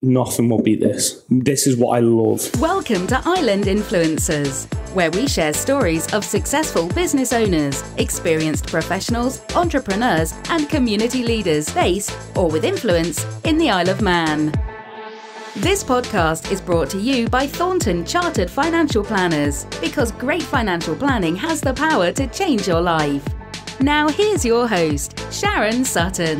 Nothing will beat this. This is what I love. Welcome to Island Influencers, where we share stories of successful business owners, experienced professionals, entrepreneurs, and community leaders based or with influence in the Isle of Man. This podcast is brought to you by Thornton Chartered Financial Planners, because great financial planning has the power to change your life. Now here's your host, Sharon Sutton.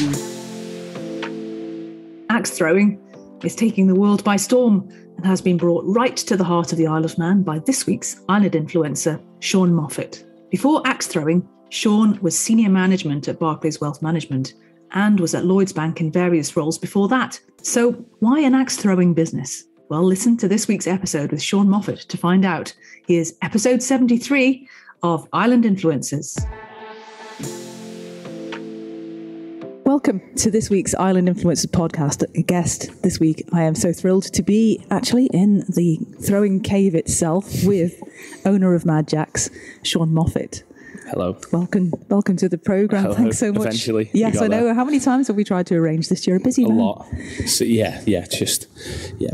Axe throwing is taking the world by storm and has been brought right to the heart of the Isle of Man by this week's Island Influencer, Sean Moffatt. Before axe throwing, Sean was senior management at Barclays Wealth Management and was at Lloyds Bank in various roles before that. So why an axe throwing business? Well, listen to this week's episode with Sean Moffatt to find out. Here's episode 73 of Island Influencers. Welcome to this week's Island Influencers podcast. A guest this week. I am so thrilled to be actually in the throwing cave itself with owner of Mad Jacks, Sean Moffatt. Hello. Welcome to the program. Hello. Thanks so much. Eventually. Yes, I know. There. How many times have we tried to arrange this? You're a busy man. A lot. So,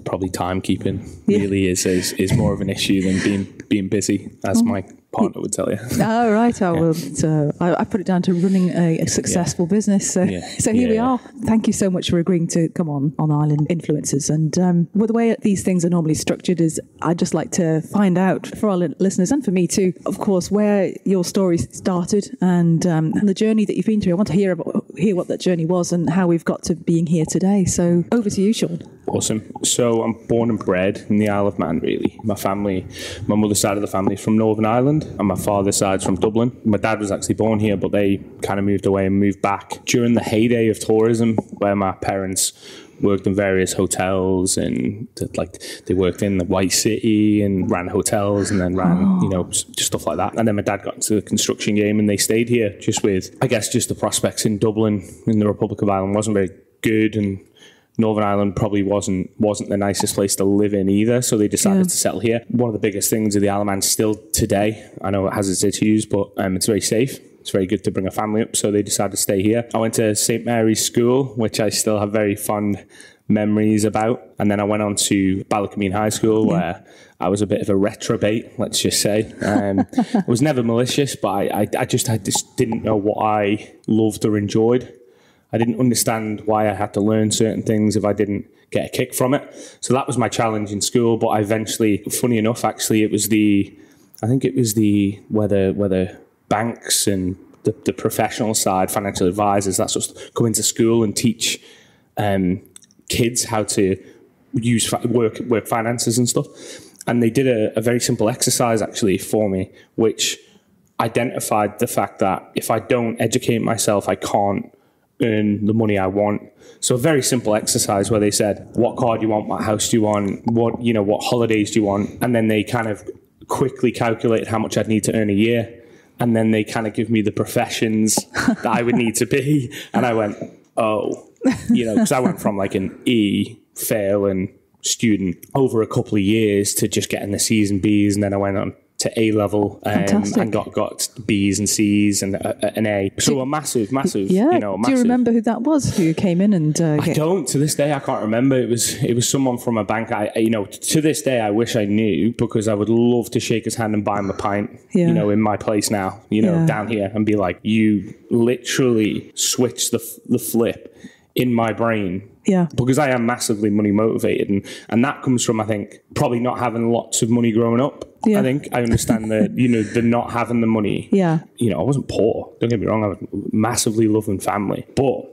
probably timekeeping really is more of an issue than being busy, as my partner would tell you. Oh, right. I put it down to running a successful business. So here we are. Thank you so much for agreeing to come on Island Influencers. And the way these things are normally structured is I'd just like to find out for our listeners and for me too, of course, where your story started and the journey that you've been through. I want to hear what that journey was and how we've got to being here today. So over to you, Sean. Awesome. So I'm born and bred in the Isle of Man, really. My mother's side of the family is from Northern Ireland and my father's side's from Dublin. My dad was actually born here, but they kind of moved away and moved back during the heyday of tourism, where my parents worked in various hotels and they worked in the White City and ran hotels and then ran, just stuff like that. And then my dad got into the construction game and they stayed here just the prospects in Dublin in the Republic of Ireland wasn't very good, and Northern Ireland probably wasn't the nicest place to live in either, so they decided to settle here. One of the biggest things of the Isle of Man still today, I know it has its issues, but it's very safe. It's very good to bring a family up, so they decided to stay here. I went to St. Mary's School, which I still have very fond memories about, and then I went on to Ballacomine High School, where I was a bit of a retrobate, let's just say. I was never malicious, but I just didn't know what I loved or enjoyed. I didn't understand why I had to learn certain things if I didn't get a kick from it. So that was my challenge in school. But I eventually, funny enough, actually, where the banks and the professional side, financial advisors, that sort of come into school and teach kids how to use work finances and stuff. And they did a very simple exercise actually for me, which identified the fact that if I don't educate myself, I can't earn the money I want. So a very simple exercise where they said, what car do you want? What house do you want? What holidays do you want? And then they kind of quickly calculated how much I'd need to earn a year. And then they kind of give me the professions that I would need to be. And I went, because I went from like an E failing student over a couple of years to just getting the C's and B's. And then I went on to A level and got B's and C's and an A. So a massive. Yeah. Do you remember who that was who came in and? I don't. To this day, I can't remember. It was someone from a bank. To this day, I wish I knew, because I would love to shake his hand and buy him a pint. Yeah. In my place now. Down here, and be like, you literally switched the flip in my brain. Yeah. Because I am massively money motivated, and that comes from, I think, probably not having lots of money growing up. Yeah. I think I understand the not having the money. Yeah. I wasn't poor. Don't get me wrong. I was a massively loving family, but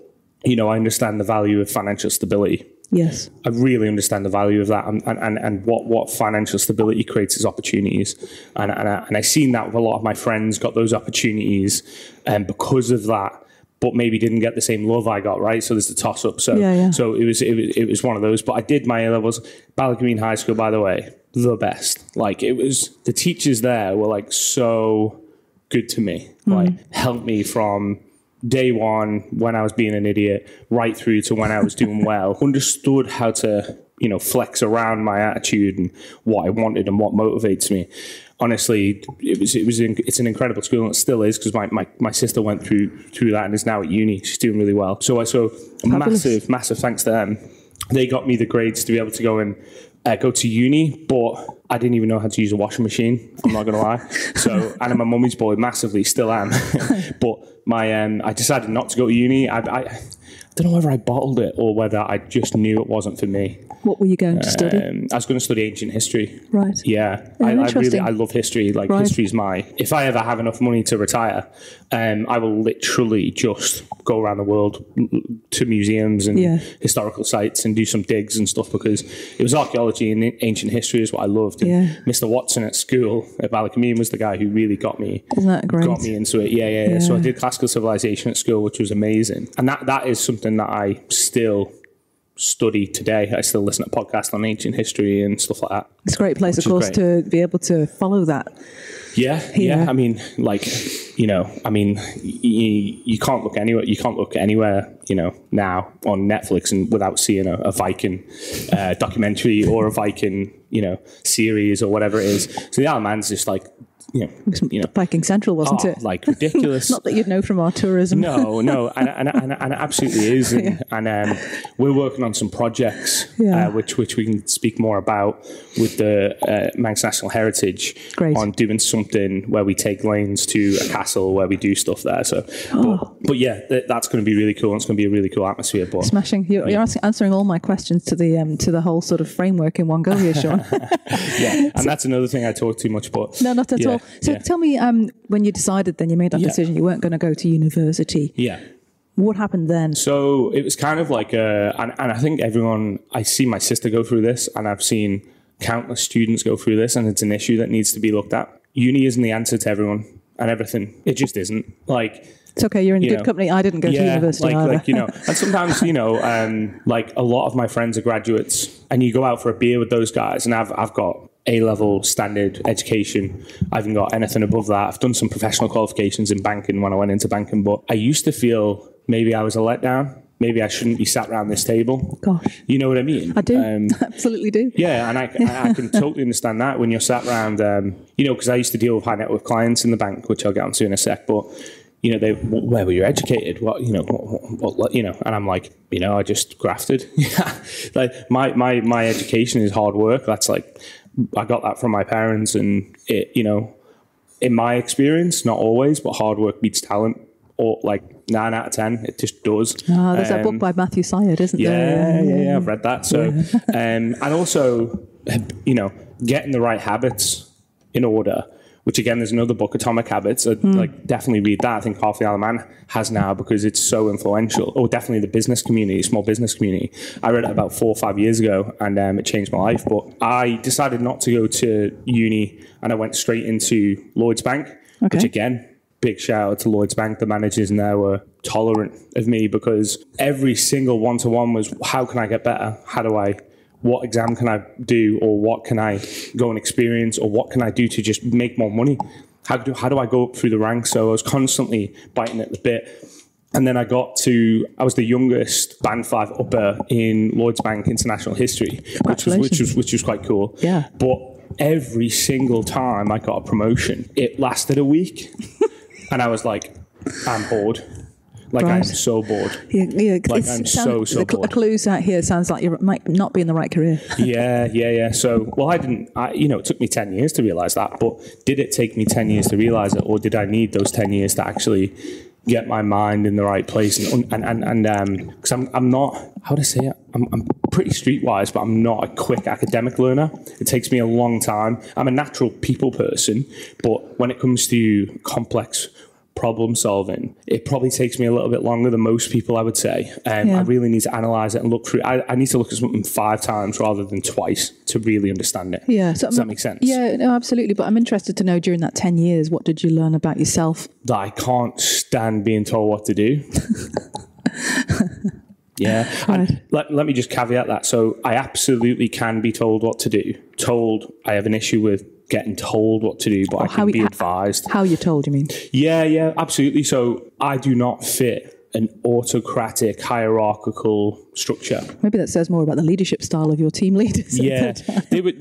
I understand the value of financial stability. Yes. I really understand the value of that, and what financial stability creates is opportunities. And I seen that with a lot of my friends got those opportunities, and because of that, but maybe didn't get the same love I got, right? So there's the toss up. So so it was one of those. But I did my A levels. Ballacomine High School, by the way, the best. Like, it was, the teachers there were like so good to me. Like, helped me from day one when I was being an idiot right through to when I was doing well. Understood how to flex around my attitude and what I wanted and what motivates me. Honestly, it's an incredible school, and it still is, because my sister went through that and is now at uni. She's doing really well. So massive thanks to them. They got me the grades to be able to go and go to uni, but I didn't even know how to use a washing machine. I'm not going to lie. So, and I'm a mummy's boy, massively, still am. But I decided not to go to uni. I don't know whether I bottled it or whether I just knew it wasn't for me. What were you going to study? I was going to study ancient history. Right. Yeah. Oh, I love history. Like, right. History's if I ever have enough money to retire, I will literally just go around the world to museums and historical sites and do some digs and stuff, because it was archaeology and ancient history is what I loved. And Mr. Watson at school at Ballycameen was the guy who really got me. Isn't that great? Got me into it. Yeah. So I did classical civilization at school, which was amazing. And that is something that I still study today. I still listen to podcasts on ancient history and stuff like that. It's a great place, of course, to be able to follow that. Yeah. I mean, like, you can't look anywhere. You can't look anywhere, now on Netflix and without seeing a Viking documentary or a Viking, series or whatever it is. So the Isle of Man's just like, Viking Central, wasn't it? Like ridiculous. Not that you'd know from our tourism. No, and it absolutely is. And we're working on some projects, which we can speak more about with the Manx National Heritage. Great. On doing something where we take lanes to a castle where we do stuff there. So, but yeah, that's going to be really cool. And it's going to be a really cool atmosphere. But smashing. You're answering all my questions to the whole sort of framework in one go here, Sean. And that's another thing I talk too much about. No, not at all. So tell me, when you decided then you made that decision, you weren't going to go to university. Yeah. What happened then? So it was kind of like and I think I see my sister go through this, and I've seen countless students go through this, and it's an issue that needs to be looked at. Uni isn't the answer to everyone and everything. It just isn't. Like, it's okay, you're in good company. I didn't go to university either. And sometimes, like a lot of my friends are graduates, and you go out for a beer with those guys, and I've got A-level standard education. I haven't got anything above that. I've done some professional qualifications in banking when I went into banking, but I used to feel maybe I was a letdown. Maybe I shouldn't be sat around this table. Gosh. You know what I mean? I do. Absolutely do. Yeah, and I can totally understand that when you're sat around, because I used to deal with high net worth clients in the bank, which I'll get onto in a sec, but where were you educated? What, and I'm like, I just grafted. Like my education is hard work. That's like, I got that from my parents, and it, in my experience, not always, but hard work beats talent, or like 9 out of 10, it just does. Oh, there's that book by Matthew Syed, isn't there? Yeah, I've read that. So, and also, getting the right habits in order, which again, there's another book, Atomic Habits. Like, definitely read that. I think half the Isle of Man has now, because it's so influential. Or definitely the business community, small business community. I read it about 4 or 5 years ago, and it changed my life. But I decided not to go to uni, and I went straight into Lloyds Bank, which again, big shout out to Lloyds Bank. The managers in there were tolerant of me, because every single one-to-one was, how can I get better? What exam can I do, or what can I go and experience, or what can I do to just make more money? How do I go up through the ranks? So I was constantly biting at the bit. And then I was the youngest Band 5 upper in Lloyds Bank International History, which was quite cool. Yeah. But every single time I got a promotion, it lasted a week. And I was like, I'm bored. Like, right. I'm so bored. Yeah, like, I'm so bored. The clues out here sounds like you might not be in the right career. Yeah. So, it took me 10 years to realise that, but did it take me 10 years to realise it, or did I need those 10 years to actually get my mind in the right place? And because I'm not, how to say it? I'm pretty streetwise, but I'm not a quick academic learner. It takes me a long time. I'm a natural people person, but when it comes to complex problem solving, it probably takes me a little bit longer than most people, I would say. I really need to analyse it and look through. I need to look at something 5 times rather than twice to really understand it. Yeah. So Does that make sense? Yeah, no, absolutely. But I'm interested to know, during that 10 years, what did you learn about yourself? That I can't stand being told what to do. Yeah. Right. And let me just caveat that. So I absolutely can be told what to do. I have an issue with getting told what to do, but I can be advised. How you're told, you mean? Yeah, absolutely. So I do not fit an autocratic, hierarchical structure. Maybe that says more about the leadership style of your team leaders. Yeah, they were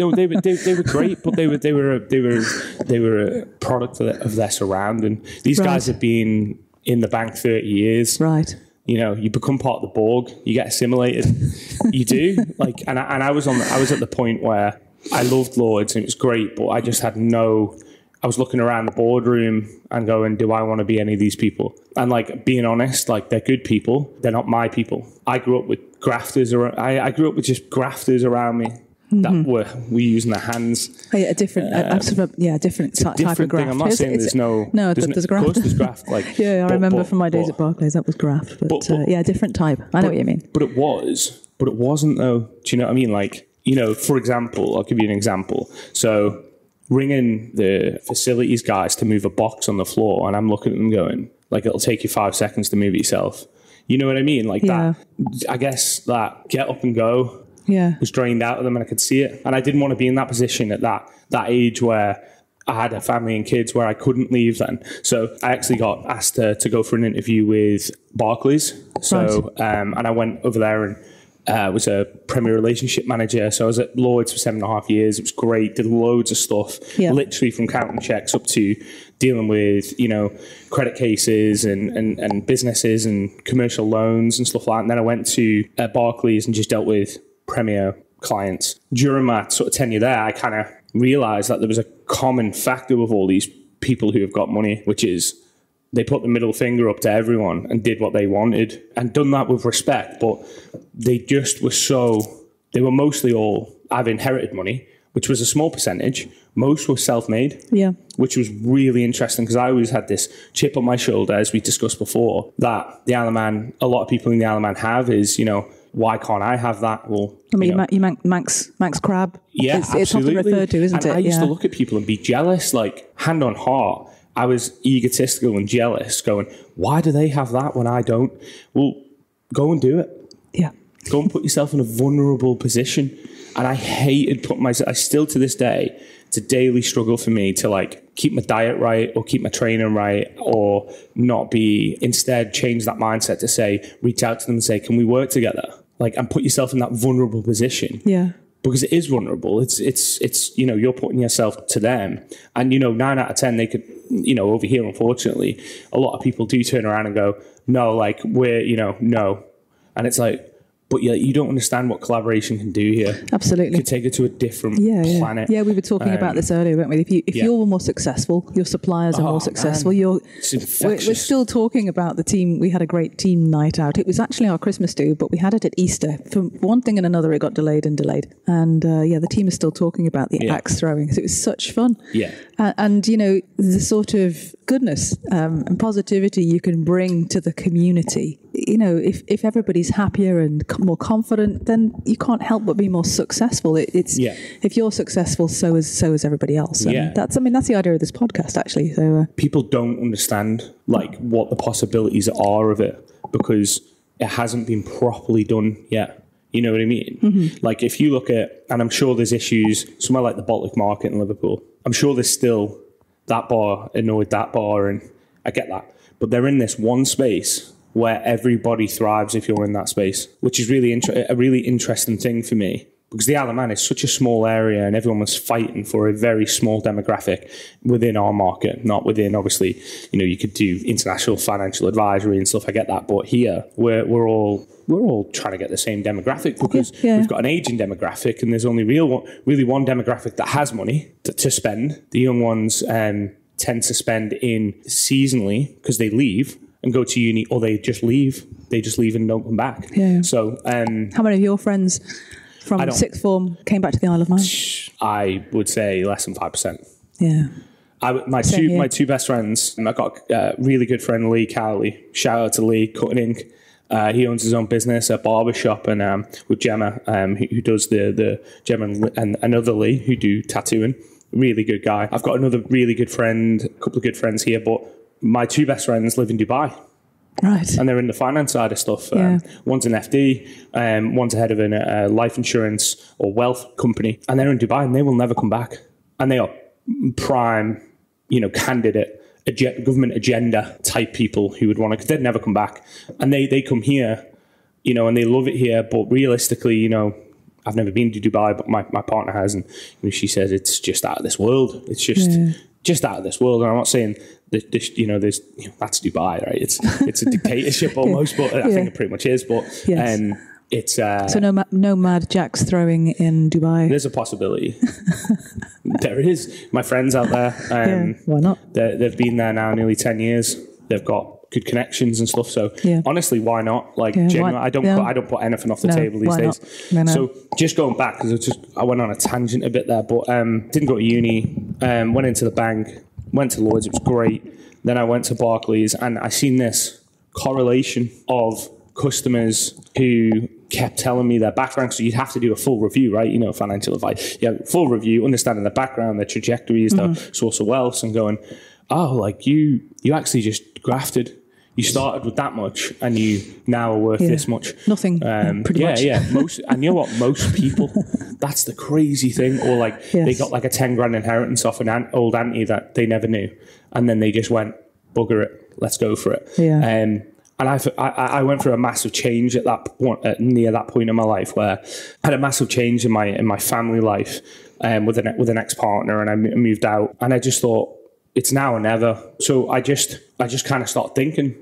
great, but they were a product of their surrounding. These guys have been in the bank 30 years. Right. You know, you become part of the Borg, you get assimilated. You do. Like, and I was at the point where I loved Lloyds and it was great, but I just had I was looking around the boardroom and going, do I want to be any of these people? And like, being honest, like, they're good people. They're not my people. I grew up with grafters around. I grew up with just grafters around me that were using their hands. Oh, yeah, different type of graft. I'm not saying there's there's graft. Of course there's graft. Like, yeah, I remember from my days at Barclays, that was graft. But different type. I know what you mean. But it wasn't though. Do you know what I mean? Like, you know, for example, I'll give you an example. So, ringing the facilities guys to move a box on the floor, and I'm looking at them going, like, it'll take you 5 seconds to move it yourself. You know what I mean? Like, that, I guess that get up and go was drained out of them, and I could see it. And I didn't want to be in that position at that age where I had a family and kids where I couldn't leave then. So I actually got asked to go for an interview with Barclays. So, and I went over there and was a Premier Relationship Manager. So I was at Lloyds for 7.5 years. It was great. Did loads of stuff, literally from counting checks up to dealing with, you know, credit cases and businesses and commercial loans and stuff like that. And then I went to Barclays and just dealt with Premier clients. During my sort of tenure there, I kind of realized that there was a common factor with all these people who have got money, which is they put the middle finger up to everyone and did what they wanted and done that with respect. But they just were they were mostly all, I've inherited money, which was a small percentage. Most were self-made, which was really interesting because I always had this chip on my shoulder, as we discussed before, that the Isle of Man, a lot of people in the Isle of Man have is, you know, why can't I have that? Well, I mean, Max Crab. Yeah, it's often referred to, isn't it? I used to look at people and be jealous, like, hand on heart. I was egotistical and jealous, going, why do they have that when I don't? Well, go and do it. Yeah. Go and put yourself in a vulnerable position. And I hated putting myself, I still to this day, it's a daily struggle for me to like keep my diet right or keep my training right or not be, instead change that mindset to say, reach out to them and say, can we work together? Like, and put yourself in that vulnerable position. Yeah. Because it is vulnerable. It's you know, you're putting yourself to them. And, you know, 9 out of 10, they could, you know, over here, unfortunately, a lot of people do turn around and go, no, like, we're, you know, no. And it's like, but yeah, you don't understand what collaboration can do here. Absolutely. You could take it to a different planet. Yeah, we were talking about this earlier, weren't we? If you're more successful, your suppliers are more successful. We're still talking about the team. We had a great team night out. It was actually our Christmas do, but we had it at Easter. For one thing and another, it got delayed. And the team is still talking about the axe throwing because it was such fun. Yeah. And, you know, the sort of goodness and positivity you can bring to the community. You know, if everybody's happier and more confident, then you can't help but be more successful. If you're successful, so is everybody else. And that's the idea of this podcast, actually. So people don't understand like what the possibilities are of it because it hasn't been properly done yet. You know what I mean? Mm-hmm. Like if you look at, and I'm sure there's issues somewhere like the Baltic Market in Liverpool. I'm sure there's still that bar annoyed that bar, and I get that. But they're in this one space where everybody thrives if you're in that space, which is really a really interesting thing for me. Because the Isle of Man is such a small area and everyone was fighting for a very small demographic within our market, not within, obviously, you know, you could do international financial advisory and stuff, I get that. But here, we're all trying to get the same demographic because we've got an aging demographic and there's only really one demographic that has money to spend. The young ones tend to spend in seasonally because they leave and go to uni, or they just leave. They just leave and don't come back. Yeah. So, how many of your friends from sixth form came back to the Isle of Man? I would say less than 5%. Yeah. My two best friends, I've got a really good friend, Lee Cowley. Shout out to Lee, Cutting Ink. He owns his own business, a barber shop, and with Gemma, who does the Gemma and another Lee who do tattooing. Really good guy. I've got another really good friend, a couple of good friends here, but my two best friends live in Dubai. Right. And they're in the finance side of stuff. One's an FD, one's head of a life insurance or wealth company. And they're in Dubai and they will never come back. And they are prime, you know, candidate, government agenda type people who would want to, because they'd never come back. And they come here, you know, and they love it here. But realistically, you know, I've never been to Dubai, but my partner has. And you know, she says it's just out of this world. It's just just out of this world. And I'm not saying that this, that's Dubai, right? It's a dictatorship almost, but I think it pretty much is. But it's so no mad jacks throwing in Dubai. There's a possibility. There is. My friends out there. Why not? They've been there now nearly 10 years. They've got good connections and stuff. So honestly, why not? Like, genuinely, I don't put anything off the table these days. No. So just going back, because I went on a tangent a bit there, but didn't go to uni. Went into the bank. Went to Lloyds. It was great. Then I went to Barclays, and I seen this correlation of customers who kept telling me their background. So you'd have to do a full review, right? Financial advice. Yeah, full review, understanding their background, their trajectories, their source of wealth, and going, oh, like you actually just grafted. You started with that much, and you now are worth this much. Nothing. Pretty much. Yeah. And you know what? Most people, that's the crazy thing. Or like they got like a 10 grand inheritance off an old auntie that they never knew, and then they just went, bugger it, let's go for it. Yeah. And I went through a massive change at that point, near that point in my life, where I had a massive change in my family life, with an ex-partner, and I moved out, and I just thought, it's now or never. So I just kind of start thinking,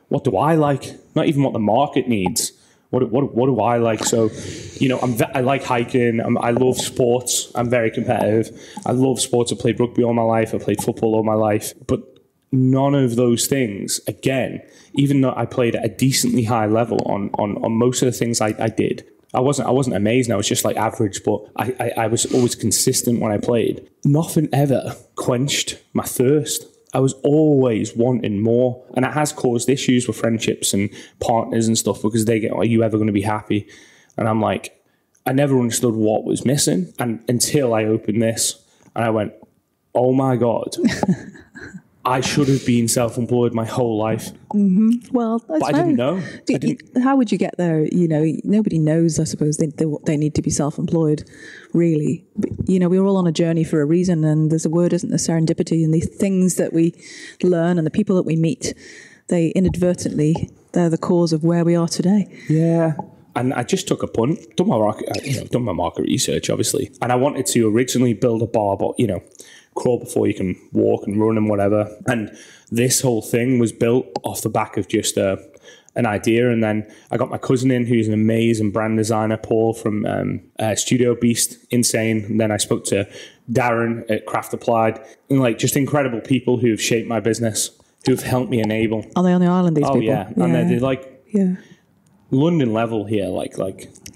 what do I like? Not even what the market needs. What do I like? So, I like hiking. I love sports. I'm very competitive. I love sports. I played rugby all my life. I played football all my life. But none of those things, again, even though I played at a decently high level on most of the things I did, I wasn't amazing. I was just like average, but I was always consistent when I played. Nothing ever quenched my thirst. I was always wanting more. And it has caused issues with friendships and partners and stuff, because they get, are you ever going to be happy? And I'm like, I never understood what was missing. And until I opened this, and I went, oh my God. I should have been self-employed my whole life. Mm-hmm. Well, that's but I didn't know. How would you get there? Nobody knows, I suppose, they need to be self-employed, really. But, we're all on a journey for a reason, and there's a word, isn't there, serendipity, and the things that we learn and the people that we meet, they're the cause of where we are today. Yeah. And I just took a punt, done my market research, obviously. And I wanted to originally build a bar, but, crawl before you can walk and run and whatever. And this whole thing was built off the back of just an idea. And then I got my cousin in, who's an amazing brand designer, Paul from Studio Beast, insane. And then I spoke to Darren at Craft Applied, and just incredible people who have shaped my business, who have helped me enable. Are they on the island, these people? Oh, yeah. And they're London level here,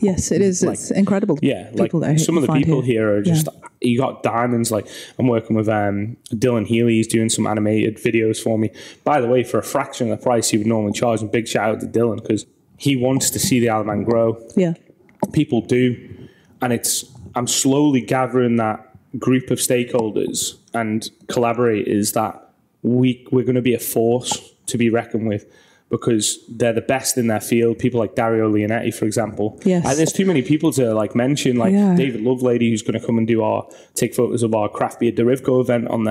yes, it is. It's incredible. Yeah, some of the people here are just, you got diamonds. I'm working with Dylan Healy. He's doing some animated videos for me. By the way, for a fraction of the price he would normally charge. And big shout out to Dylan, because he wants to see the Isle of Man grow. Yeah, people do, and I'm slowly gathering that group of stakeholders and collaborators that we're going to be a force to be reckoned with, because they're the best in their field. People like Dario Leonetti, for example. Yes. And there's too many people to mention, David Lovelady, who's going to come and take photos of our craft beer Derivco event on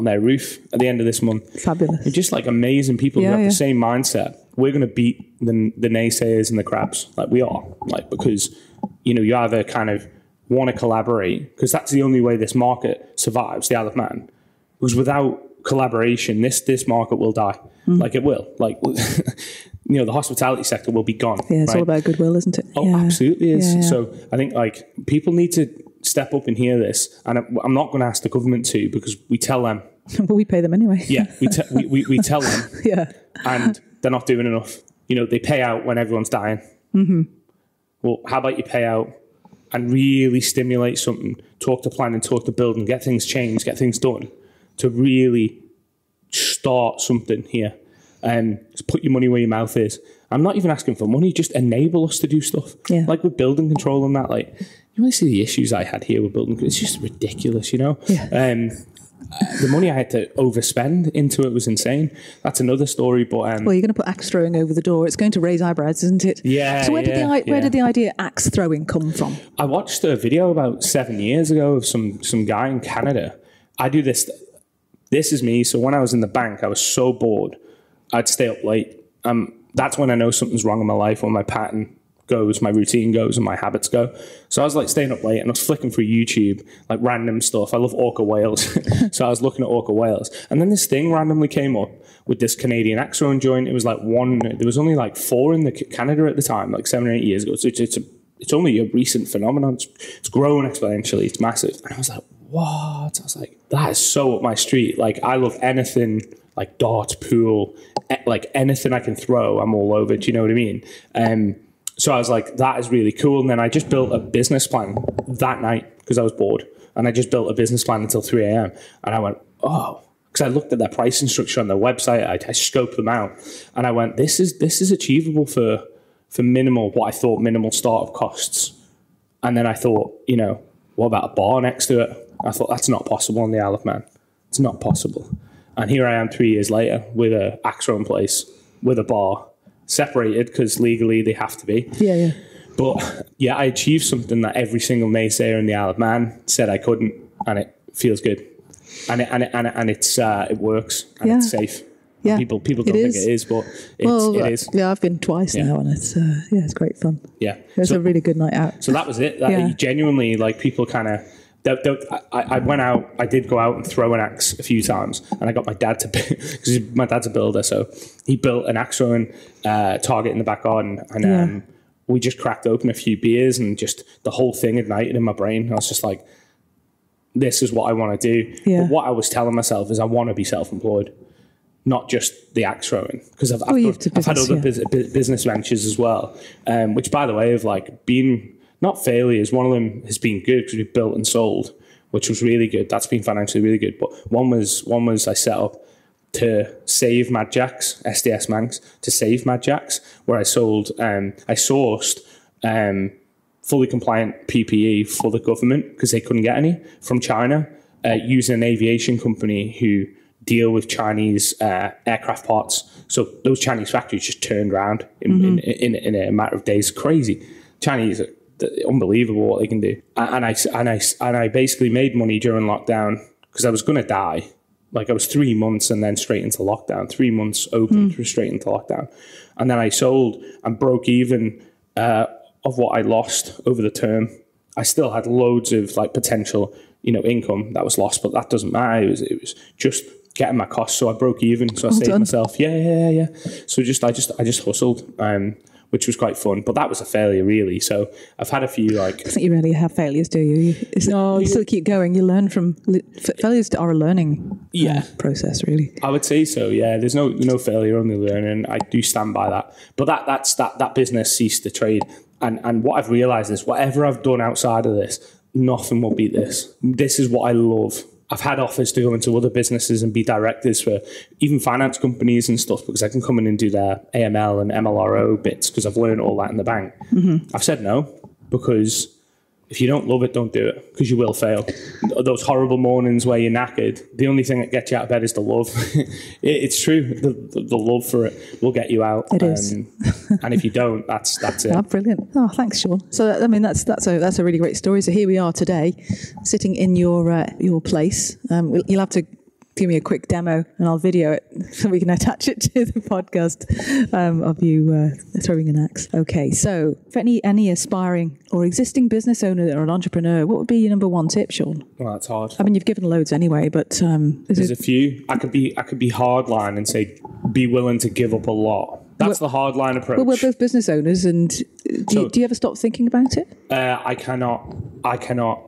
their roof at the end of this month. Fabulous. They're just amazing people who have the same mindset. We're going to beat the naysayers and the crabs. We are. Because, you either kind of want to collaborate, because that's the only way this market survives, the Isle of Man. Because without collaboration, this market will die. It will. The hospitality sector will be gone. Yeah, it's all about goodwill, isn't it? Oh, absolutely is. Yeah. So I think people need to step up and hear this. And I'm not going to ask the government to, because we tell them. But we pay them anyway. Yeah, we tell them. Yeah. And they're not doing enough. They pay out when everyone's dying. Mm-hmm. Well, how about you pay out and really stimulate something, talk to planning, talk to building, get things changed, get things done, to really start something here, and just put your money where your mouth is. I'm not even asking for money, just enable us to do stuff. Yeah. With building control and that, you want to see the issues I had here with building, it's just ridiculous, Yeah. The money I had to overspend into it was insane. That's another story, but well, you're going to put axe throwing over the door. It's going to raise eyebrows, isn't it? Yeah. So where did the idea axe throwing come from? I watched a video about 7 years ago of some guy in Canada. I do this. This is me. So when I was in the bank, I was so bored, I'd stay up late. That's when I know something's wrong in my life, when my pattern goes, my routine goes, and my habits go. So I was like staying up late and I was flicking through YouTube, like random stuff. I love orca whales. So I was looking at orca whales. And then this thing randomly came up with this Canadian axe-throwing joint. It was like there was only like 4 in Canada at the time, like 7 or 8 years ago. So it's only a recent phenomenon. It's grown exponentially. It's massive. And I was like, what? I was like, that is so up my street. Like, I love anything like darts, pool, like anything I can throw, I'm all over. Do you know what I mean? So I was like, that is really cool. And then I just built a business plan that night because I was bored. And I just built a business plan until 3 a.m. And I went, oh, because I looked at their pricing structure on their website. I scoped them out. And I went, this is achievable for what I thought minimal startup costs. And then I thought, what about a bar next to it? I thought, that's not possible on the Isle of Man. It's not possible. And here I am 3 years later with an axe-throwing place, with a bar, separated because legally they have to be. Yeah. But yeah, I achieved something that every single naysayer in the Isle of Man said I couldn't, and it feels good, and it works, and it's safe. Yeah, people don't think it is, but it is. Yeah, I've been twice now, and it's great fun. Yeah, it was a really good night out. So that was it. Genuinely, like, people kind of. I went out. I did go out and throw an axe a few times, and I got my dad to, because my dad's a builder, so he built an axe throwing target in the back garden, and we just cracked open a few beers, and just the whole thing ignited in my brain. I was just like, "This is what I want to do." Yeah. But what I was telling myself is, I want to be self-employed, not just the axe throwing, because I've had other business ventures as well, which, by the way, have like been. Not failures. One of them has been good because we built and sold, which was really good. That's been financially really good. But one was I set up to save Mad Jacks, SDS Manx, to save Mad Jacks, where I sourced fully compliant PPE for the government because they couldn't get any from China, using an aviation company who deal with Chinese aircraft parts. So those Chinese factories just turned around in a matter of days. Crazy. Chinese are unbelievable what they can do. And I basically made money during lockdown because I was going to die. Like, I was 3 months and then straight into lockdown. 3 months open, straight into lockdown. And then I sold and broke even of what I lost over the term. I still had loads of like potential, income that was lost, but that doesn't matter. It was just getting my costs. So I broke even. So I saved myself. Yeah. So I just hustled. Which was quite fun, but that was a failure, really. So I've had a few like. I think you rarely have failures, do you? You still keep going. You learn from failures. Are a learning process, really. I would say so. Yeah, there's no failure, only learning. I do stand by that. But that business ceased to trade, and what I've realised is whatever I've done outside of this, nothing will beat this. This is what I love. I've had offers to go into other businesses and be directors for even finance companies and stuff, because I can come in and do their AML and MLRO bits because I've learned all that in the bank. I've said no, because if you don't love it, don't do it, because you will fail. Those horrible mornings where you're knackered, the only thing that gets you out of bed is the love. It's true. The love for it will get you out. It is. And if you don't, that's it. Oh, brilliant. Oh, thanks, Sean. So, I mean, that's a really great story. So here we are today, sitting in your place. You'll have to give me a quick demo and I'll video it so we can attach it to the podcast of you throwing an axe. Okay, so for any aspiring or existing business owner or an entrepreneur, what would be your number one tip, Sean? Well, that's hard. I mean, you've given loads anyway, but there's a few. I could be hardline and say be willing to give up a lot. That's the hardline approach. Well, we're both business owners, and do you ever stop thinking about it? I cannot.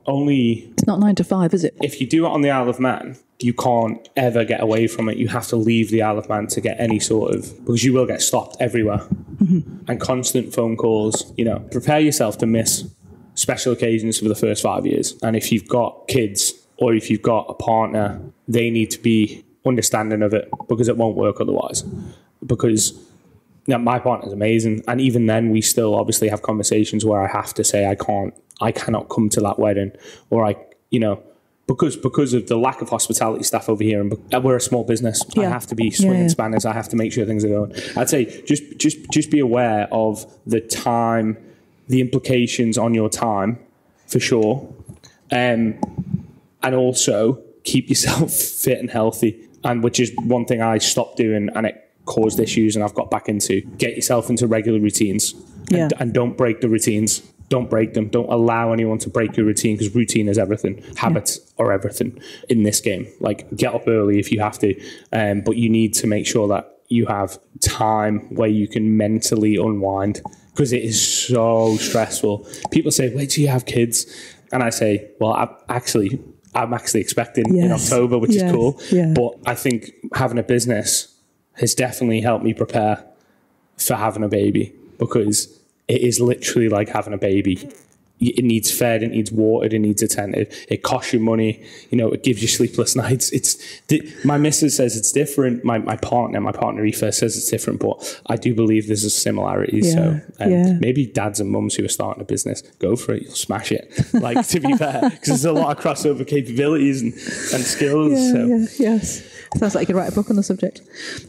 Only. It's not 9 to 5, is it? If you do it on the Isle of Man, you can't ever get away from it. You have to leave the Isle of Man to get any sort of, because you will get stopped everywhere. And constant phone calls. Prepare yourself to miss special occasions for the first 5 years. And if you've got kids or if you've got a partner, they need to be understanding of it, because it won't work otherwise. Because my partner's amazing, and even then we still obviously have conversations where I have to say I cannot come to that wedding, or because of the lack of hospitality staff over here, and we're a small business. I have to be swinging spanners. I have to make sure things are going. I'd say just be aware of the time, the implications on your time, for sure, and also keep yourself fit and healthy, and which is one thing I stopped doing, and it caused issues, and I've got back into. Get yourself into regular routines, and don't break the routines. Don't break them. Don't allow anyone to break your routine, because routine is everything. Habits are everything in this game. Like, get up early if you have to, but you need to make sure that you have time where you can mentally unwind, because it is so stressful. People say, wait till you have kids. And I say, well, I'm actually expecting in October, which is cool. Yeah. But I think having a business has definitely helped me prepare for having a baby, because it is literally like having a baby. It needs fed, it needs watered, it needs attended. It costs you money. It gives you sleepless nights. My missus says it's different. My partner Aoife says it's different, but I do believe there's a similarity. So maybe dads and mums who are starting a business, go for it. You'll smash it. Like, to be fair, because there's a lot of crossover capabilities and skills. Yes. Sounds like you could write a book on the subject.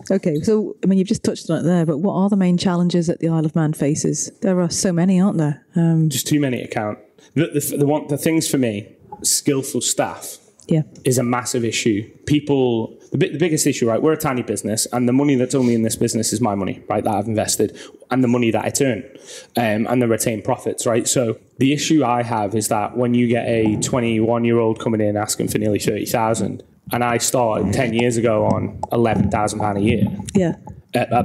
Okay, so, you've just touched on it there, but what are the main challenges that the Isle of Man faces? There are so many, aren't there? Just too many to count. The things for me, skillful staff is a massive issue. People, the biggest issue, right? We're a tiny business, and the money that's only in this business is my money, right? That I've invested, and the money that I turn, and the retained profits, right? So the issue I have is that when you get a 21-year-old coming in asking for nearly 30,000, and I started 10 years ago on £11,000 a year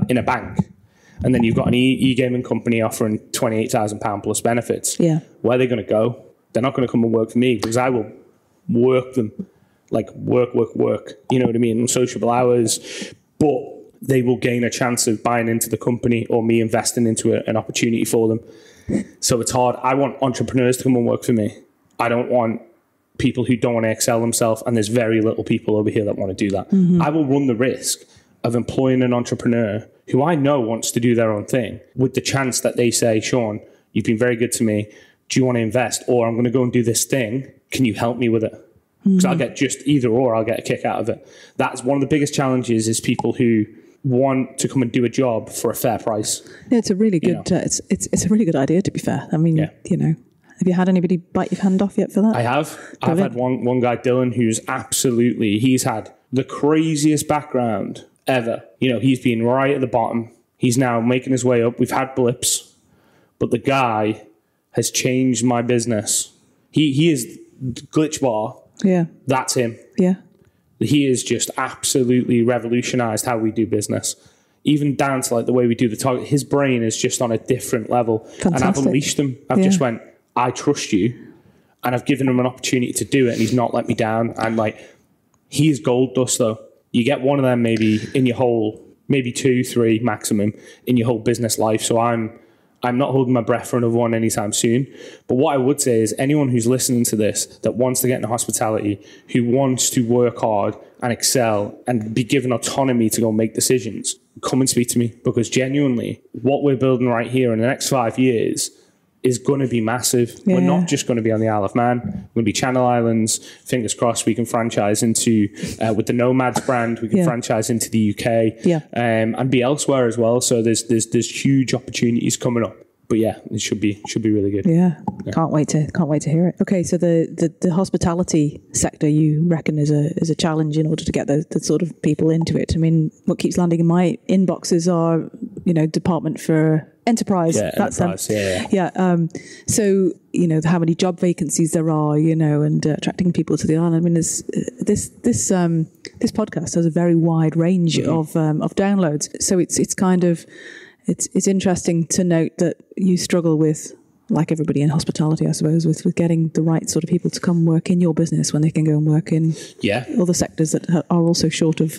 in a bank. And then you've got an e-gaming company offering £28,000 plus benefits. Yeah. Where are they going to go? They're not going to come and work for me, because I will work them, like work. You know what I mean? On sociable hours. But they will gain a chance of buying into the company, or me investing into an opportunity for them. So it's hard. I want entrepreneurs to come and work for me. I don't want people who don't want to excel themselves, and there's very little people over here that want to do that. Mm-hmm. I will run the risk of employing an entrepreneur who I know wants to do their own thing, with the chance that they say, Sean, you've been very good to me. Do you want to invest? Or I'm going to go and do this thing. Can you help me with it? Because I'll get just either or, I'll get a kick out of it. That's one of the biggest challenges, is people who want to come and do a job for a fair price. Yeah, it's a really good, it's a really good idea, to be fair. Have you had anybody bite your hand off yet for that? I have. I've had one guy, Dylan, who's he's had the craziest background ever. He's been right at the bottom. He's now making his way up. We've had blips, but the guy has changed my business. He is Glitch Bar. Yeah. That's him. Yeah. He has just absolutely revolutionized how we do business. Even down to like the way we do the target. His brain is just on a different level. Fantastic. And I've unleashed him. I've just went, I trust you, and I've given him an opportunity to do it, and he's not let me down. And he is gold dust, though. You get one of them maybe in your whole, maybe 2, 3 maximum in your whole business life. So I'm not holding my breath for another one anytime soon. But what I would say is, anyone who's listening to this that wants to get into hospitality, who wants to work hard and excel and be given autonomy to go make decisions, come and speak to me, because genuinely what we're building right here in the next 5 years is going to be massive. Yeah. We're not just going to be on the Isle of Man. We're going to be Channel Islands. Fingers crossed we can franchise into, with the Nomads brand, we can franchise into the UK and be elsewhere as well. So there's huge opportunities coming up. But it should be really good. Yeah. Can't wait to hear it. Okay, so the hospitality sector, you reckon is a challenge in order to get the sort of people into it. I mean, what keeps landing in my inboxes are, Department for Enterprise. Yeah, that's Enterprise, so, how many job vacancies there are, and attracting people to the island. I mean, this podcast has a very wide range of downloads. So it's kind of, it's interesting to note that you struggle with, like everybody in hospitality, I suppose, with getting the right sort of people to come work in your business when they can go and work in other sectors that are also short of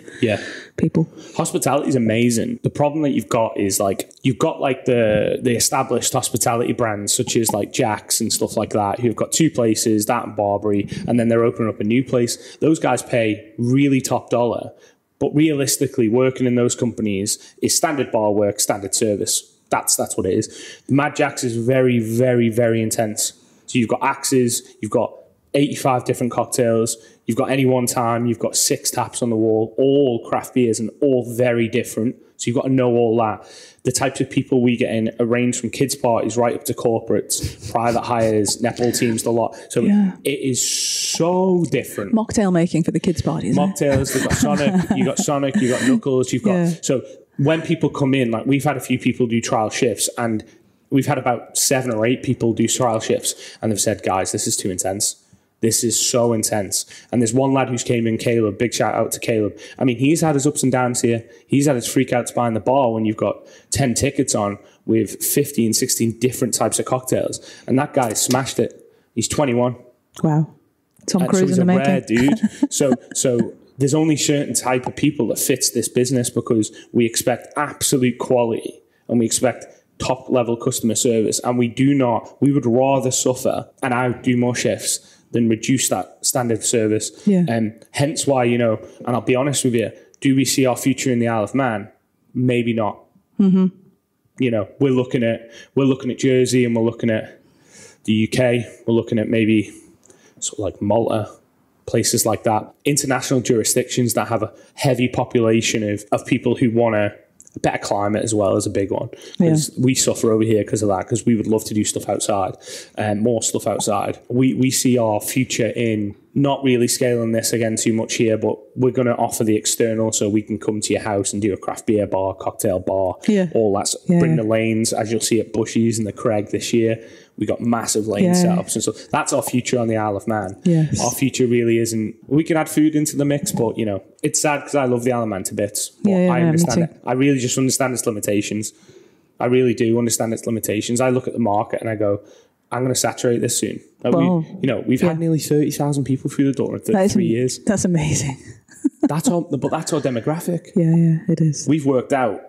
people. Hospitality is amazing. The problem that you've got is you've got the established hospitality brands such as like Jack's and stuff like that, who've got 2 places, that and Barbary, and then they're opening up a new place. Those guys pay really top dollar. But realistically, working in those companies is standard bar work, standard service. That's what it is. Mad Jack's is very, very, very intense. So you've got axes, you've got 85 different cocktails, you've got any one time, you've got 6 taps on the wall, all craft beers and all very different. So you've got to know all that. The types of people we get in range from kids' parties right up to corporates, private hires, netball teams, the lot. So it is so different. Mocktail making for the kids' parties. Mocktails, they've got Sonic, you've got Knuckles, you've got... So when people come in, like we've had a few people do trial shifts, and we've had about 7 or 8 people do trial shifts, and they've said, guys, this is too intense. This is so intense. And there's one lad who's came in, Caleb, big shout out to Caleb. I mean, he's had his ups and downs here. He's had his freakouts behind the bar when you've got 10 tickets on with 15, 16 different types of cocktails. And that guy smashed it. He's 21. Wow. Tom Cruise in the making. Rare dude. So there's only certain type of people that fits this business, because we expect absolute quality and we expect top level customer service. And we would rather suffer, and I would do more shifts than reduce that standard service. Yeah. Hence why, and I'll be honest with you, do we see our future in the Isle of Man? Maybe not. Mm-hmm. We're looking at Jersey, and we're looking at the UK. We're looking at maybe sort of like Malta, places like that. International jurisdictions that have a heavy population of people who want a better climate as well as a big one. Because we suffer over here because of that, because we would love to do stuff outside, more stuff outside. We see our future in not really scaling this again too much here, but we're going to offer the external, so we can come to your house and do a craft beer bar, cocktail bar, all that. Bring the lanes, as you'll see at Bushy's and the Craig this year. We got massive lane setups, and so that's our future on the Isle of Man. Yes. Our future really isn't. We can add food into the mix, but it's sad because I love the Isle of Man to bits. But I understand it. I really just understand its limitations. I really do understand its limitations. I look at the market and I go, I'm going to saturate this soon. We've had nearly 30,000 people through the door in 3 years. That's amazing. But that's our demographic. Yeah, it is. We've worked out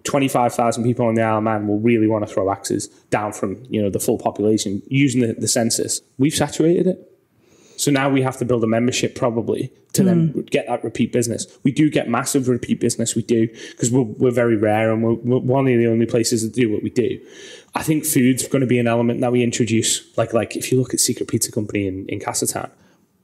25,000 people on the Isle of Man will really want to throw axes down from the full population using the census. We've saturated it. So now we have to build a membership probably to then get that repeat business. We do get massive repeat business. We do, because we're very rare, and we're one of the only places that do what we do. I think food's going to be an element that we introduce. Like if you look at Secret Pizza Company in Castletown,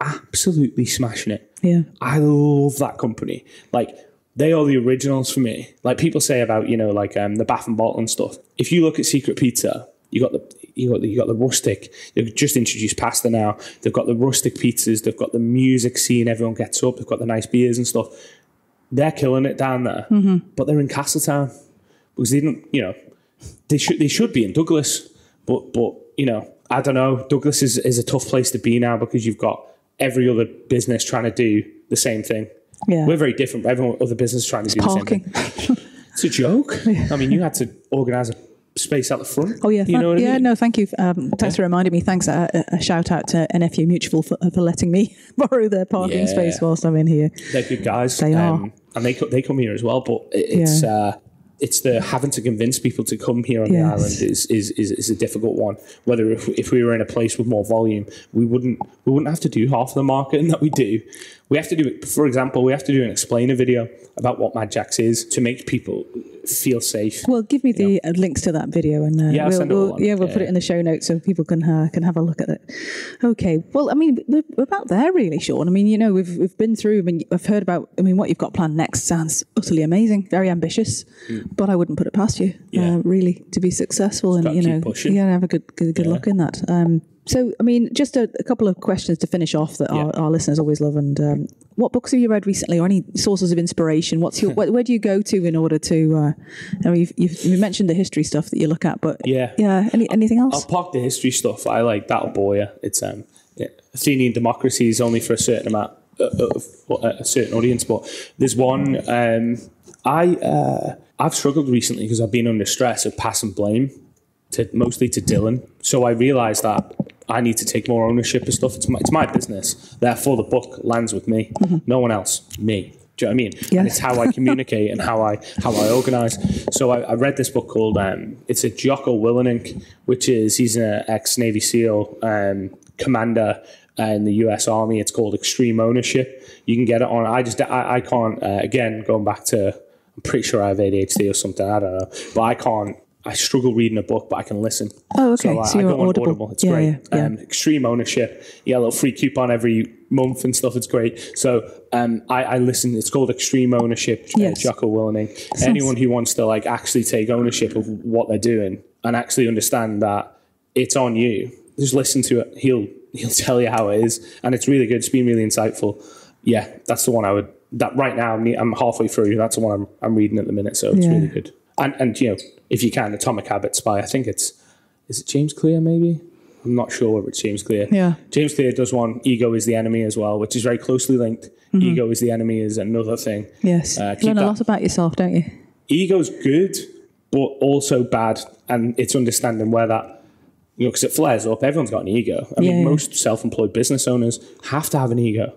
absolutely smashing it. Yeah. I love that company. Like, they are the originals for me. Like people say about, the Bath and Bottle and stuff. If you look at Secret Pizza, you got the rustic. They've just introduced pasta now. They've got the rustic pizzas. They've got the music scene. Everyone gets up. They've got the nice beers and stuff. They're killing it down there. Mm-hmm. But they're in Castletown because they don't. They should be in Douglas. But I don't know. Douglas is a tough place to be now because you've got every other business trying to do the same thing. Yeah. We're very different. Every other business is trying to do the same thing. It's a joke. Yeah. I mean, you had to organise a space out the front. Oh yeah, what I mean? No, thank you. Thanks for reminding me. Thanks. A shout out to NFU Mutual for letting me borrow their parking space whilst I'm in here. They're good guys. They are, and they come here as well. But it's the having to convince people to come here on the island is a difficult one. Whether if we were in a place with more volume, we wouldn't have to do half of the marketing that we do. We have to do it. For example, we have to do an explainer video about what Mad Jack's is to make people feel safe. Well, give me the links to that video, and we'll put it in the show notes so people can have a look at it. Okay. Well, I mean, we're about there really, Sean. I mean, we've been through. I mean, I've heard about. I mean, what you've got planned next sounds utterly amazing, very ambitious, but I wouldn't put it past you, really, to be successful. Just and keep you gotta have a good look in that. So, I mean, just a couple of questions to finish off that our listeners always love. And what books have you read recently, or any sources of inspiration? What's your where do you go to in order to? You've mentioned the history stuff that you look at, but anything else? I'll park the history stuff. I like that'll bore you. It's Athenian democracy is only for a certain amount of a certain audience, but there's one. I've struggled recently because I've been under stress of passing blame mostly to Dylan. So I realised that I need to take more ownership of stuff. It's my business. Therefore, the book lands with me. Mm-hmm. No one else. Me. Do you know what I mean? Yeah. And it's how I communicate and how I organise. So I read this book called, it's a Jocko Willink, which is, he's an ex-Navy SEAL commander in the US Army. It's called Extreme Ownership. You can get it on, I can't, again, going back to, I'm pretty sure I have ADHD or something, I don't know. But I struggle reading a bock, but I can listen. Oh, okay. So I you're go on Audible. It's great. Yeah. Extreme ownership. Yeah, a little free coupon every month and stuff. It's great. So I listen. It's called Extreme Ownership. Jocko Willink. Anyone who wants to actually take ownership of what they're doing and actually understand that it's on you, just listen to it. He'll tell you how it is, and it's really good. It's been really insightful. Yeah, that's the one I would that right now, I'm halfway through. That's the one I'm reading at the minute, so it's really good. And you know, if you can, Atomic Habits by, I think is it James Clear maybe? I'm not sure whether it's James Clear. Yeah. James Clear does one, Ego is the Enemy as well, which is very closely linked. Ego is the enemy is another thing. Yes. You learn a lot about yourself, don't you? Ego's good, but also bad. And it's understanding where that, you know, because it flares up. Everyone's got an ego. I mean, most self-employed business owners have to have an ego.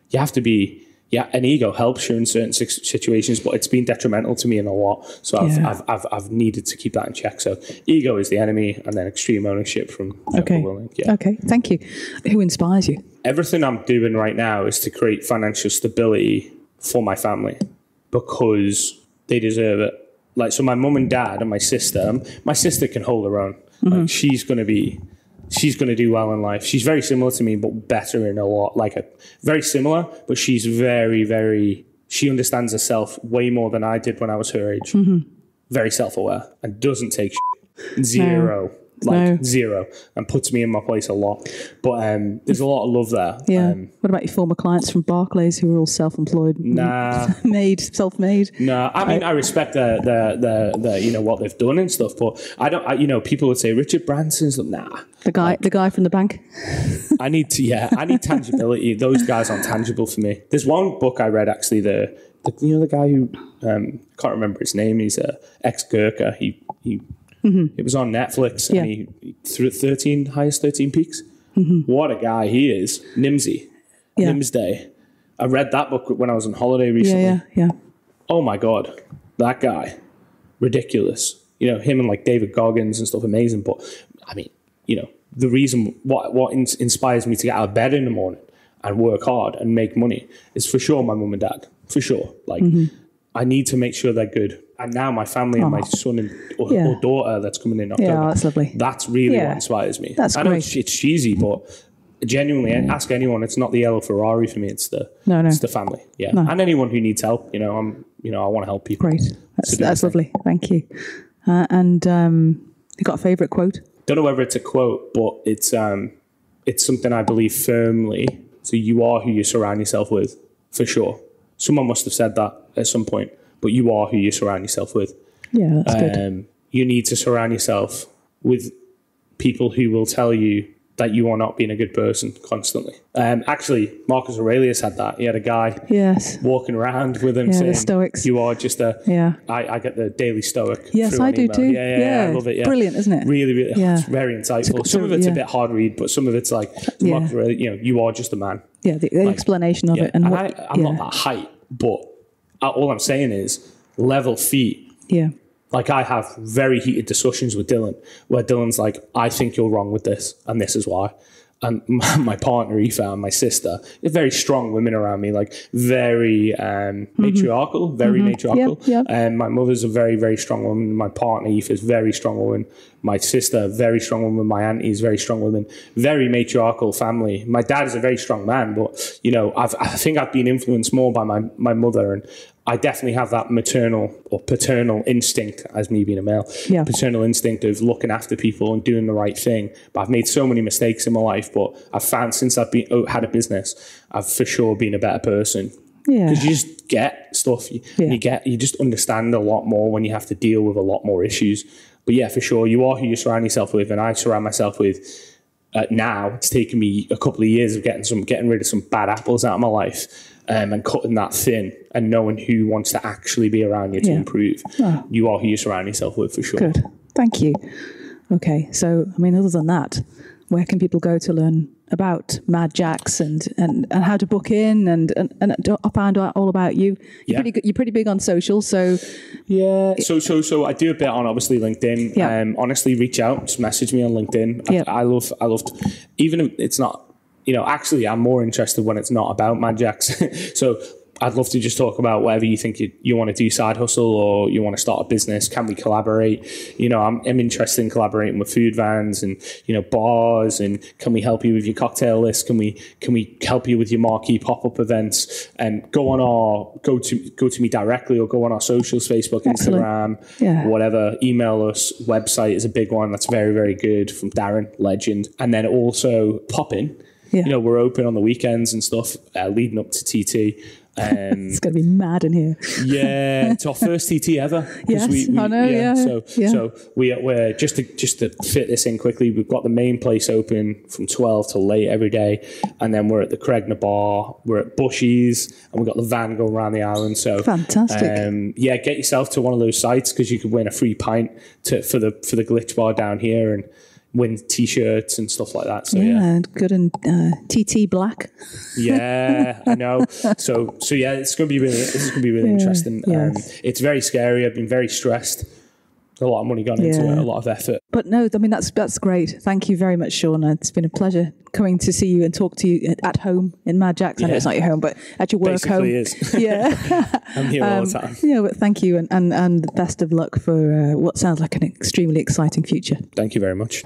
You have to be, an ego helps you in certain situations, but it's been detrimental to me in a lot. So I've needed to keep that in check. So ego is the enemy, and then extreme ownership from Willing. Yeah. Okay, thank you. Who inspires you? Everything I'm doing right now is to create financial stability for my family because they deserve it. Like, so my mum and dad and my sister can hold her own. Like, she's going to do well in life. She's very similar to me, but better in a lot. Very similar, but she's very, very, she understands herself way more than I did when I was her age. Very self-aware and doesn't take shit. Zero. Zero, and puts me in my place a lot. But there's a lot of love there. Yeah. What about your former clients from Barclays who were all self-employed? Self-made? Nah. I mean, I respect the you know, what they've done and stuff, but you know, people would say Richard Branson's nah. The guy from the bank. I need tangibility. Those guys aren't tangible for me. There's one book I read actually. The guy who can't remember his name. He's a ex-Gurkha. It was on Netflix, and he threw 13 peaks. What a guy he is. Nimsday. I read that book when I was on holiday recently. Yeah. Oh my God, that guy, ridiculous. You know, him and like David Goggins and stuff, amazing. But I mean, you know, the reason what inspires me to get out of bed in the morning and work hard and make money is for sure my mum and dad, for sure. Like, I need to make sure they're good. And now my family and my son or daughter that's coming in October. Yeah, that's lovely. That's really what inspires me. That's I know it's cheesy, but genuinely, ask anyone. It's not the yellow Ferrari for me. It's the it's the family. Yeah, and anyone who needs help. You know, I want to help people. Great, that's lovely. Thank you. And you got a favourite quote? Don't know whether it's a quote, but it's something I believe firmly. So you are who you surround yourself with, for sure. Someone must have said that at some point. But you are who you surround yourself with. Yeah, that's good. You need to surround yourself with people who will tell you that you are not being a good person constantly. Actually, Marcus Aurelius had that. He had a guy walking around with him saying, the Stoics. You are just I get the Daily Stoic. Yes, I do email. too. Yeah, I love it. Yeah. Brilliant, isn't it? Really, really, it's very insightful. Some of it's a bit hard read, but some of it's like, Marcus Aurelius, you know, you are just a man. Yeah, the explanation of it. And I'm not that height, but all I'm saying is level feet. Yeah. Like, I have very heated discussions with Dylan where Dylan's like, I think you're wrong with this, and this is why. And my partner, Aoife, and my sister, they're very strong women around me, like very matriarchal, matriarchal. And my mother's a very, very strong woman. My partner, Aoife, is a very strong woman. My sister, very strong woman. My auntie is a very strong woman. Very matriarchal family. My dad is a very strong man, but, you know, I think I've been influenced more by my mother, and I definitely have that maternal or paternal instinct, as me being a male, paternal instinct of looking after people and doing the right thing. But I've made so many mistakes in my life, but I've found since I've had a business, I've for sure been a better person. Yeah. Because you just get stuff, you just understand a lot more when you have to deal with a lot more issues. But yeah, for sure, you are who you surround yourself with, and I surround myself with, now, it's taken me a couple of years of getting rid of some bad apples out of my life. And cutting that thin and knowing who wants to actually be around you to improve. Oh. You are who you surround yourself with, for sure. Good. Thank you. Okay. So, I mean, other than that, where can people go to learn about Mad Jacks and how to book in and find out all about you? You're pretty big on social, so... Yeah. So I do a bit on, obviously, LinkedIn. Yeah. Honestly, reach out. Just message me on LinkedIn. Yeah. I love even if it's not... You know, actually, I'm more interested when it's not about Mad Jacks. So I'd love to just talk about whatever you think you want to do, side hustle, or you want to start a business. Can we collaborate? You know, I'm interested in collaborating with food vans and, you know, bars, and can we help you with your cocktail list? Can we help you with your marquee pop-up events? And go to me directly, or go on our socials, Facebook, Instagram, whatever. Email us. Website is a big one. That's very, very good, from Darren, legend. And then also pop in. Yeah. You know, we're open on the weekends and stuff, leading up to TT. It's going to be mad in here. Yeah, it's our first TT ever. Yes, I know. Yeah. So we're just to fit this in quickly. We've got the main place open from 12 till late every day, and then we're at the Cregna Bar. We're at Bushies, and we've got the van going around the island. So fantastic. Get yourself to one of those sites because you could win a free pint for the Glitch Bar down here and win T-shirts and stuff like that. So good and TT black. Yeah, I know. So yeah, this is going to be really interesting. Yes. It's very scary. I've been very stressed. A lot of money gone into it, a lot of effort. But no, I mean that's great. Thank you very much, Sean. It's been a pleasure coming to see you and talk to you at home in Mad Jack's. I know it's not your home, but at your work home. Is. Yeah, I'm here all the time. Yeah, but thank you and best of luck for what sounds like an extremely exciting future. Thank you very much.